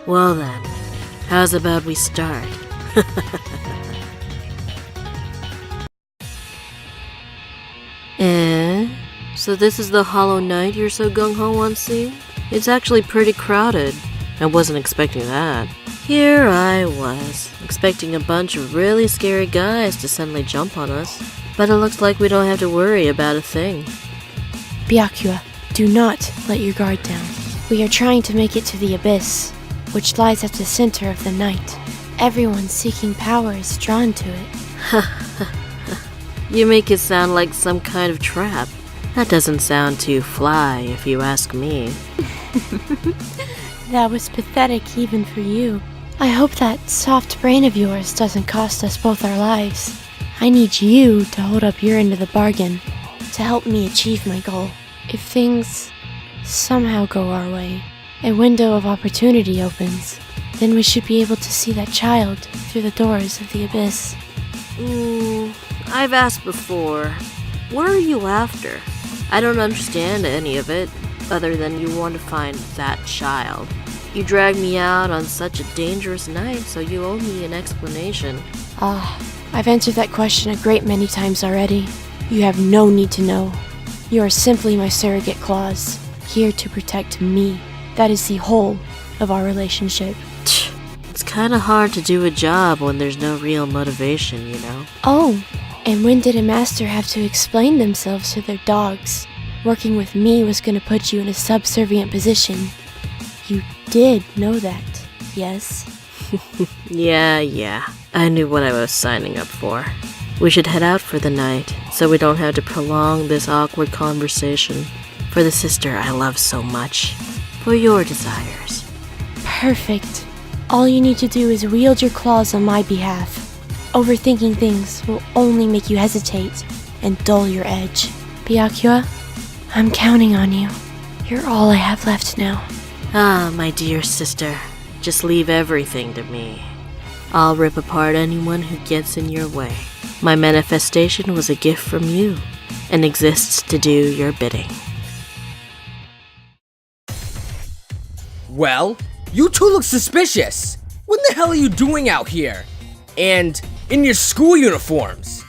Well then, how's about we start? So this is the Hollow Knight you're so gung-ho on seeing? It's actually pretty crowded. I wasn't expecting that. Here I was, expecting a bunch of really scary guys to suddenly jump on us. But it looks like we don't have to worry about a thing. Byakuya, do not let your guard down. We are trying to make it to the abyss, which lies at the center of the night. Everyone seeking power is drawn to it. You make it sound like some kind of trap. That doesn't sound too fly, if you ask me. That was pathetic even for you. I hope that soft brain of yours doesn't cost us both our lives. I need you to hold up your end of the bargain, to help me achieve my goal. If things somehow go our way, a window of opportunity opens, then we should be able to see that child through the doors of the abyss. I've asked before. What are you after? I don't understand any of it, other than you want to find that child. You dragged me out on such a dangerous night, so you owe me an explanation. I've answered that question a great many times already. You have no need to know. You are simply my surrogate claws, here to protect me. That is the whole of our relationship. It's kinda hard to do a job when there's no real motivation, you know? Oh, and when did a master have to explain themselves to their dogs? Working with me was going to put you in a subservient position. You did know that, yes? Yeah. I knew what I was signing up for. We should head out for the night, so we don't have to prolong this awkward conversation. For the sister I love so much. For your desires. Perfect. All you need to do is wield your claws on my behalf. Overthinking things will only make you hesitate and dull your edge. Byakuya, I'm counting on you. You're all I have left now. My dear sister, just leave everything to me. I'll rip apart anyone who gets in your way. My manifestation was a gift from you, and exists to do your bidding. Well, you two look suspicious. What the hell are you doing out here? And in your school uniforms.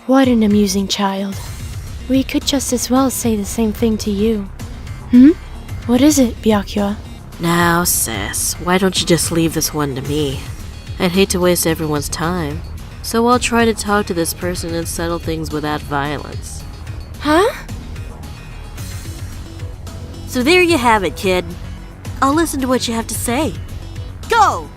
What an amusing child. We could just as well say the same thing to you. What is it, Byakuya? Now, sis, why don't you just leave this one to me? I'd hate to waste everyone's time, so I'll try to talk to this person and settle things without violence. Huh? So there you have it, kid. I'll listen to what you have to say. Go!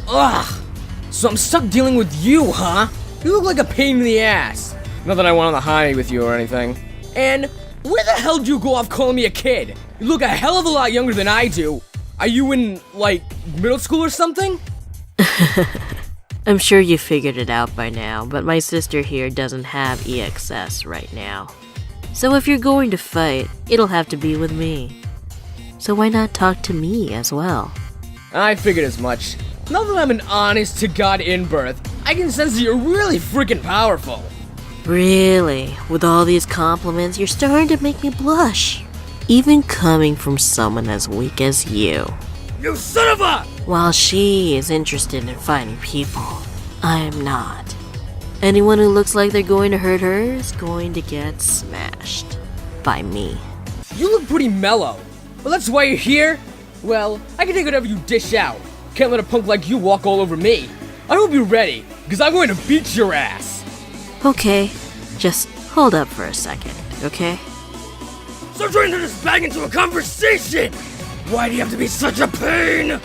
Ugh! So I'm stuck dealing with you, huh? You look like a pain in the ass. Not that I went on the high with you or anything. And where the hell did you go off calling me a kid? You look a hell of a lot younger than I do. Are you in, like, middle school or something? I'm sure you figured it out by now, but my sister here doesn't have EXS right now. So if you're going to fight, it'll have to be with me. So why not talk to me as well? I figured as much. Now that I'm an honest-to-God in-birth, I can sense that you're really freaking powerful. Really? With all these compliments, you're starting to make me blush. Even coming from someone as weak as you. You son of a! While she is interested in fighting people, I'm not. Anyone who looks like they're going to hurt her is going to get smashed. By me. You look pretty mellow. Well, that's why you're here? Well, I can take whatever you dish out. Can't let a punk like you walk all over me. I hope you're ready, because I'm going to beat your ass. Okay, just hold up for a second, okay? So trying to turn this bag into a conversation! Why do you have to be such a pain?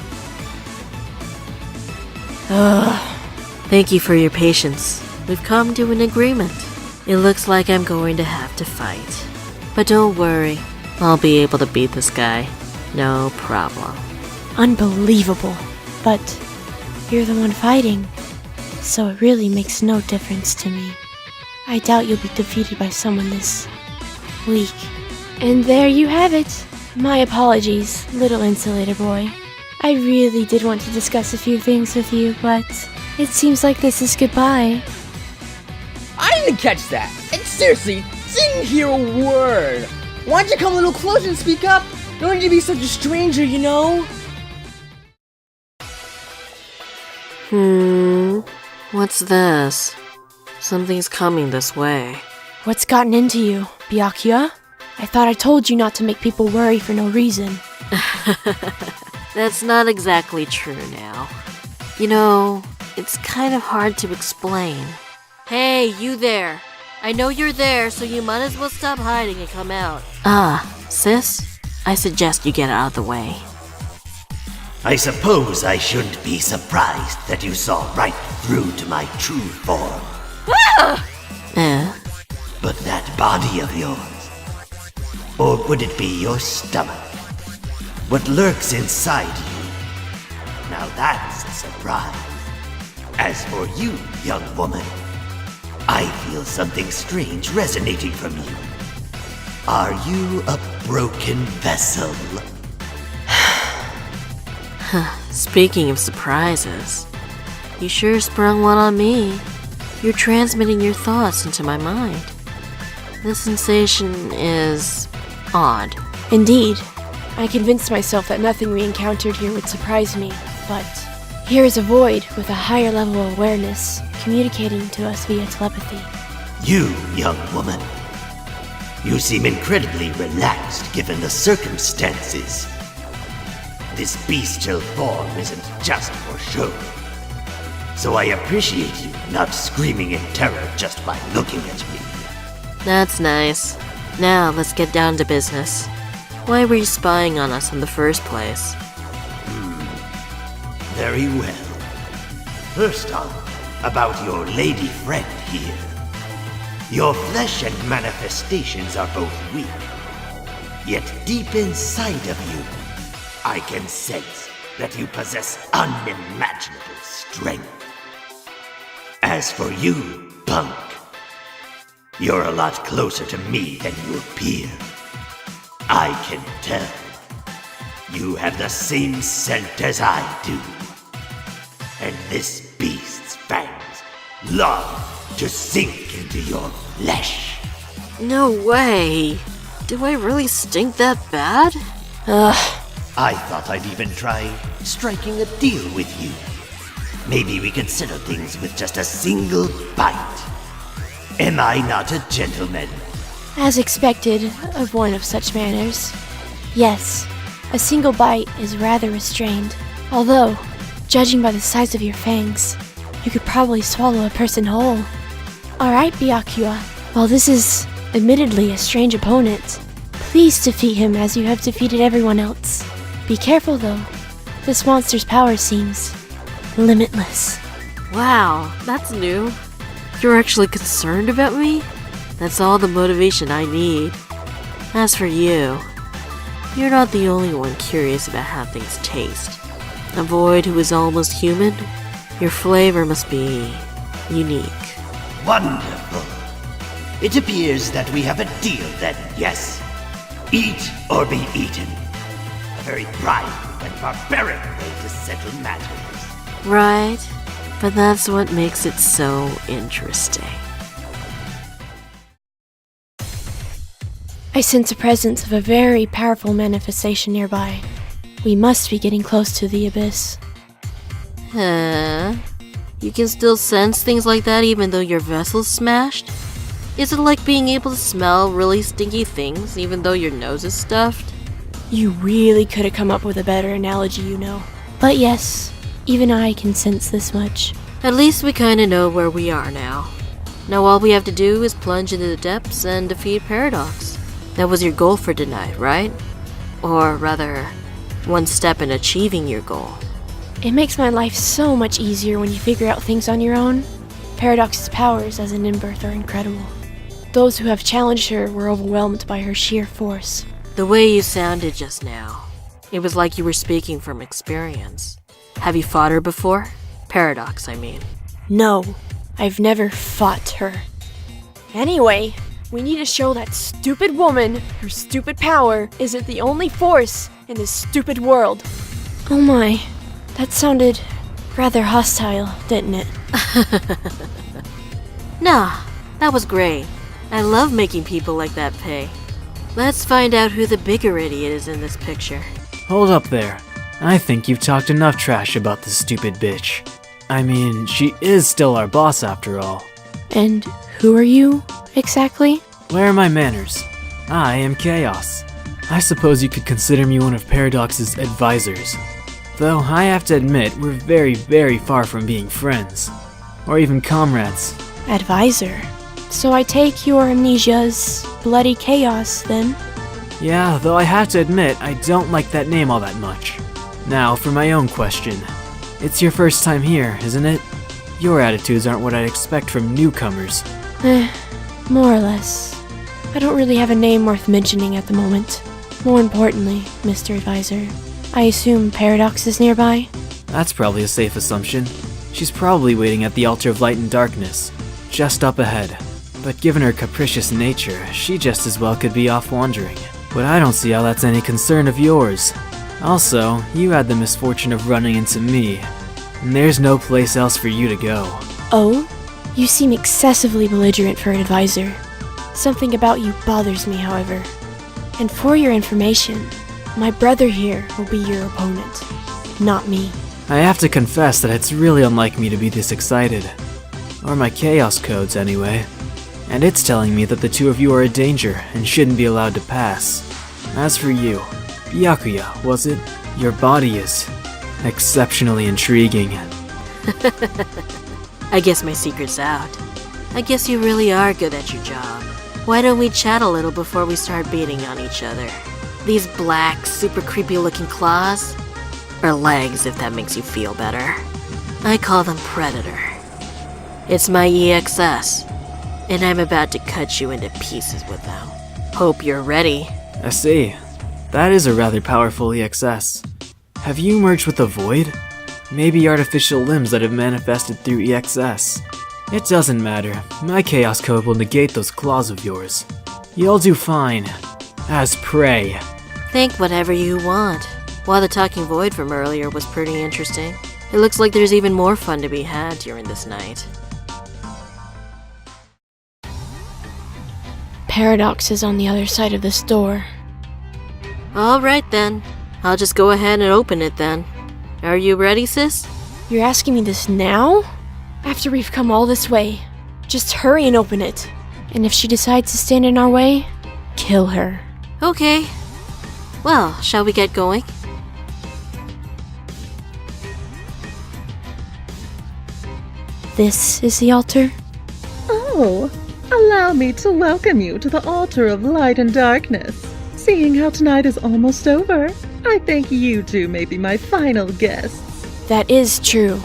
Thank you for your patience. We've come to an agreement. It looks like I'm going to have to fight. But don't worry, I'll be able to beat this guy. No problem. Unbelievable. But you're the one fighting, so it really makes no difference to me. I doubt you'll be defeated by someone this weak. And there you have it. My apologies, little insulator boy. I really did want to discuss a few things with you, but it seems like this is goodbye. I didn't catch that. And seriously, didn't hear a word. Why don't you come a little closer and speak up? Don't need to be such a stranger, you know? What's this? Something's coming this way. What's gotten into you, Byakuya? I thought I told you not to make people worry for no reason. That's not exactly true now. You know, it's kind of hard to explain. Hey, you there! I know you're there, so you might as well stop hiding and come out. Sis? I suggest you get out of the way. I suppose I shouldn't be surprised that you saw right through to my true form. But that body of yours, or would it be your stomach? What lurks inside you? Now that's a surprise. As for you, young woman, I feel something strange resonating from you. Are you a broken vessel? Speaking of surprises, you sure sprung one on me. You're transmitting your thoughts into my mind. The sensation is odd. Indeed. I convinced myself that nothing we encountered here would surprise me, but here is a void with a higher level of awareness, communicating to us via telepathy. You, young woman. You seem incredibly relaxed given the circumstances. This bestial form isn't just for show. So I appreciate you not screaming in terror just by looking at me. That's nice. Now let's get down to business. Why were you spying on us in the first place? Very well. First on, about your lady friend here. Your flesh and manifestations are both weak. Yet deep inside of you, I can sense that you possess unimaginable strength. As for you, punk, you're a lot closer to me than you appear. I can tell. You have the same scent as I do. And this beast's fangs long to sink into your flesh. No way! Do I really stink that bad? I thought I'd even try striking a deal with you. Maybe we could settle things with just a single bite. Am I not a gentleman? As expected of one of such manners. Yes, a single bite is rather restrained. Although, judging by the size of your fangs, you could probably swallow a person whole. Alright, Byakuya. While this is admittedly a strange opponent, please defeat him as you have defeated everyone else. Be careful though. This monster's power seems limitless. Wow, that's new. You're actually concerned about me? That's all the motivation I need. As for you, you're not the only one curious about how things taste. A void who is almost human? Your flavor must be unique. Wonderful. It appears that we have a deal then, yes? Eat or be eaten. A very private and barbaric way to settle matters. Right, but that's what makes it so interesting. I sense a presence of a very powerful manifestation nearby. We must be getting close to the abyss. Huh? You can still sense things like that even though your vessel's smashed? Is it like being able to smell really stinky things even though your nose is stuffed? You really could have come up with a better analogy, you know. But yes, even I can sense this much. At least we kinda know where we are now. Now all we have to do is plunge into the depths and defeat Paradox. That was your goal for tonight, right? Or rather, one step in achieving your goal. It makes my life so much easier when you figure out things on your own. Paradox's powers as an in-birth are incredible. Those who have challenged her were overwhelmed by her sheer force. The way you sounded just now, it was like you were speaking from experience. Have you fought her before? Paradox, I mean. No, I've never fought her. Anyway, we need to show that stupid woman her stupid power isn't the only force in this stupid world. Oh my, that sounded rather hostile, didn't it? Nah, that was great. I love making people like that pay. Let's find out who the bigger idiot is in this picture. Hold up there. I think you've talked enough trash about this stupid bitch. I mean, she is still our boss after all. And who are you, exactly? Where are my manners? I am Chaos. I suppose you could consider me one of Paradox's advisors. Though I have to admit, we're very, very far from being friends. Or even comrades. Advisor. So I take your amnesia's bloody chaos, then? Yeah, though I have to admit, I don't like that name all that much. Now, for my own question. It's your first time here, isn't it? Your attitudes aren't what I'd expect from newcomers. More or less. I don't really have a name worth mentioning at the moment. More importantly, Mr. Advisor, I assume Paradox is nearby? That's probably a safe assumption. She's probably waiting at the Altar of Light and Darkness, just up ahead. But given her capricious nature, she just as well could be off wandering. But I don't see how that's any concern of yours. Also, you had the misfortune of running into me, and there's no place else for you to go. Oh? You seem excessively belligerent for an advisor. Something about you bothers me, however. And for your information, my brother here will be your opponent, not me. I have to confess that it's really unlike me to be this excited. Or my chaos codes, anyway. And it's telling me that the two of you are a danger and shouldn't be allowed to pass. As for you, Byakuya, was it? Your body is exceptionally intriguing. I guess my secret's out. I guess you really are good at your job. Why don't we chat a little before we start beating on each other? These black, super creepy looking claws? Or legs, if that makes you feel better. I call them Predator. It's my EXS, and I'm about to cut you into pieces with them. Hope you're ready. I see. That is a rather powerful EXS. Have you merged with the Void? Maybe artificial limbs that have manifested through EXS. It doesn't matter. My Chaos Code will negate those claws of yours. You'll do fine. As prey. Think whatever you want. While the talking void from earlier was pretty interesting, it looks like there's even more fun to be had during this night. Paradox is on the other side of this door. Alright then. I'll just go ahead and open it then. Are you ready, sis? You're asking me this now? After we've come all this way. Just hurry and open it. And if she decides to stand in our way, kill her. Okay. Well, shall we get going? This is the altar? Oh, allow me to welcome you to the Altar of Light and Darkness. Seeing how tonight is almost over, I think you two may be my final guests. That is true.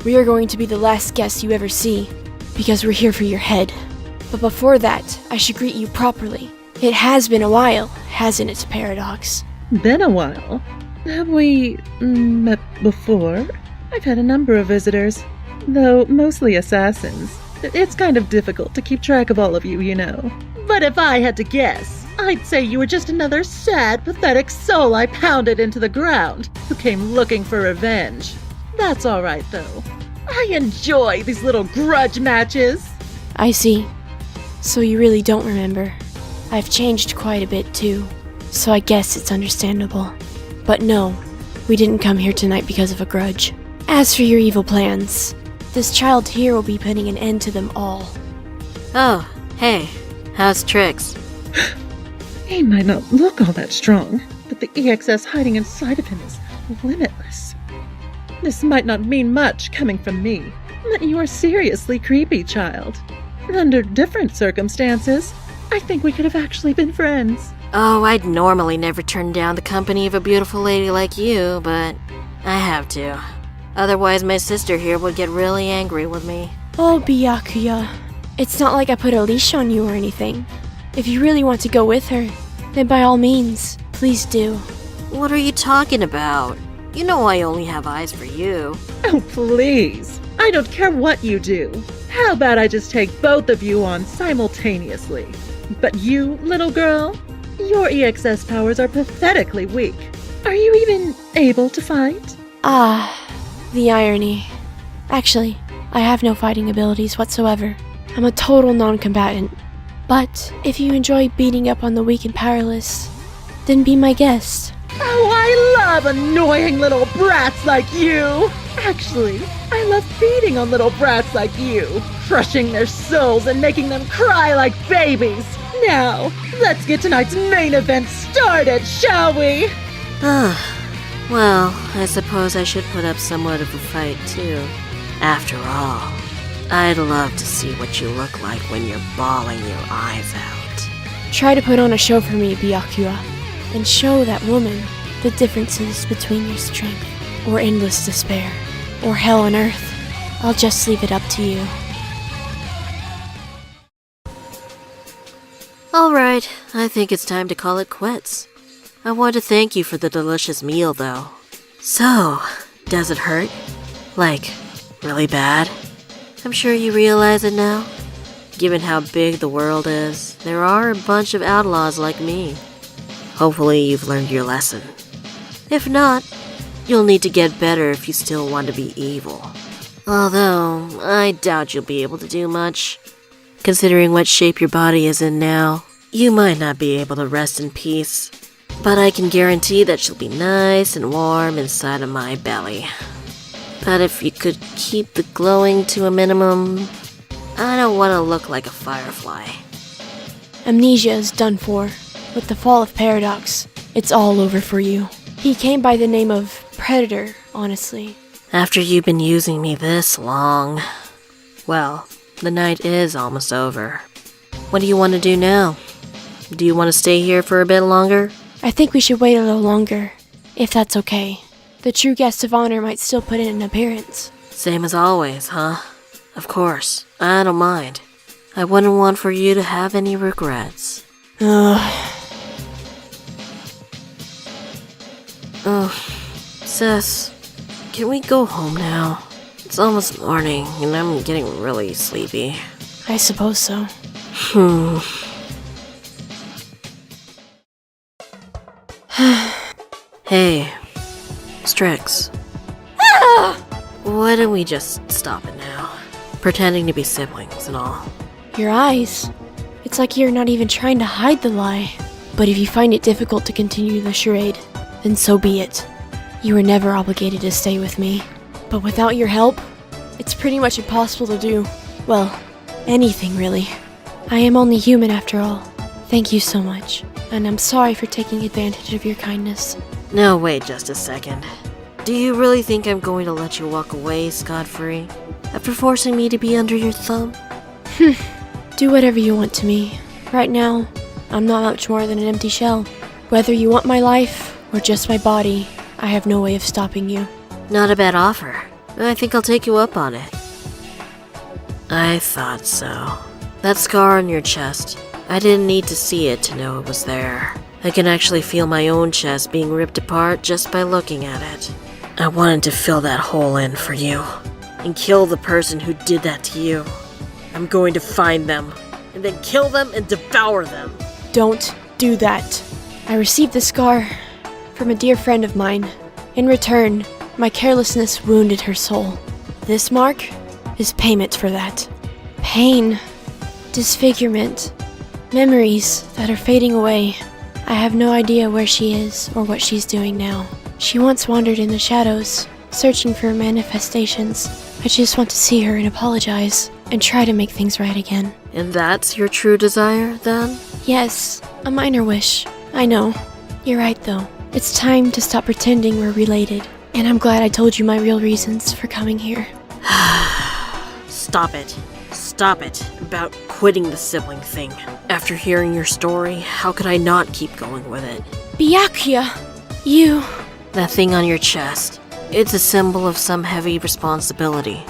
We are going to be the last guests you ever see, because we're here for your head. But before that, I should greet you properly. It has been a while, hasn't it, Paradox? Been a while. Have we met before? I've had a number of visitors, though mostly assassins. It's kind of difficult to keep track of all of you, you know. But if I had to guess, I'd say you were just another sad, pathetic soul I pounded into the ground, who came looking for revenge. That's alright, though. I enjoy these little grudge matches. I see. So you really don't remember. I've changed quite a bit, too. So I guess it's understandable. But no, we didn't come here tonight because of a grudge. As for your evil plans, this child here will be putting an end to them all. Oh, hey. How's Trix? He might not look all that strong, but the EXS hiding inside of him is limitless. This might not mean much coming from me, but you are seriously creepy, child. Under different circumstances, I think we could have actually been friends. Oh, I'd normally never turn down the company of a beautiful lady like you, but I have to. Otherwise, my sister here would get really angry with me. Oh, Byakuya. It's not like I put a leash on you or anything. If you really want to go with her, then by all means, please do. What are you talking about? You know I only have eyes for you. Oh, please. I don't care what you do. How about I just take both of you on simultaneously? But you, little girl, your EXS powers are pathetically weak. Are you even able to fight? Ah, the irony. Actually, I have no fighting abilities whatsoever. I'm a total non-combatant. But if you enjoy beating up on the weak and powerless, then be my guest. Oh, I love annoying little brats like you! Actually, I love feeding on little brats like you, crushing their souls and making them cry like babies. Now, let's get tonight's main event started, shall we? Well, I suppose I should put up somewhat of a fight too. After all, I'd love to see what you look like when you're bawling your eyes out. Try to put on a show for me, Byakuya, and show that woman the differences between your strength, or endless despair, or hell on earth. I'll just leave it up to you. Alright, I think it's time to call it quits. I want to thank you for the delicious meal, though. So, does it hurt? Like, really bad? I'm sure you realize it now. Given how big the world is, there are a bunch of outlaws like me. Hopefully you've learned your lesson. If not, you'll need to get better if you still want to be evil. Although, I doubt you'll be able to do much. Considering what shape your body is in now, you might not be able to rest in peace. But I can guarantee that she'll be nice and warm inside of my belly. But if you could keep the glowing to a minimum, I don't want to look like a firefly. Amnesia is done for. With the fall of Paradox, it's all over for you. He came by the name of Predator, honestly. After you've been using me this long, well, the night is almost over. What do you want to do now? Do you want to stay here for a bit longer? I think we should wait a little longer, if that's okay. The true guest of honor might still put in an appearance. Same as always, huh? Of course, I don't mind. I wouldn't want for you to have any regrets. Sis, can we go home now? It's almost morning, and I'm getting really sleepy. I suppose so. Hey, Strix. Why don't we just stop it now? Pretending to be siblings and all. Your eyes. It's like you're not even trying to hide the lie. But if you find it difficult to continue the charade, then so be it. You were never obligated to stay with me. But without your help, it's pretty much impossible to do, well, anything really. I am only human after all. Thank you so much, and I'm sorry for taking advantage of your kindness. No, wait just a second. Do you really think I'm going to let you walk away scot-free? After forcing me to be under your thumb? Do whatever you want to me. Right now, I'm not much more than an empty shell. Whether you want my life, or just my body, I have no way of stopping you. Not a bad offer. I think I'll take you up on it. I thought so. That scar on your chest, I didn't need to see it to know it was there. I can actually feel my own chest being ripped apart just by looking at it. I wanted to fill that hole in for you, and kill the person who did that to you. I'm going to find them, and then kill them and devour them. Don't do that. I received the scar from a dear friend of mine. In return, my carelessness wounded her soul. This mark is payment for that. Pain, disfigurement, memories that are fading away. I have no idea where she is or what she's doing now. She once wandered in the shadows, searching for manifestations. I just want to see her and apologize, and try to make things right again. And that's your true desire, then? Yes, a minor wish. I know. You're right, though. It's time to stop pretending we're related. And I'm glad I told you my real reasons for coming here. Stop it. Stop it about quitting the sibling thing. After hearing your story, how could I not keep going with it? Byakuya! You... That thing on your chest. It's a symbol of some heavy responsibility.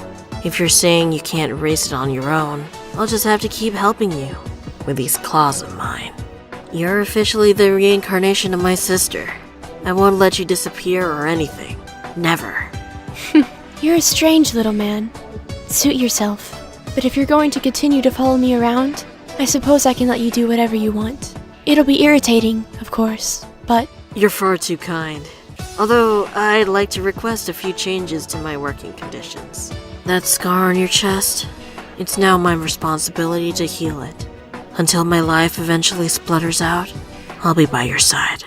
If you're saying you can't erase it on your own, I'll just have to keep helping you with these claws of mine. You're officially the reincarnation of my sister. I won't let you disappear or anything. Never. You're a strange little man. Suit yourself. But if you're going to continue to follow me around, I suppose I can let you do whatever you want. It'll be irritating, of course, but... You're far too kind. Although, I'd like to request a few changes to my working conditions. That scar on your chest, it's now my responsibility to heal it. Until my life eventually splutters out, I'll be by your side.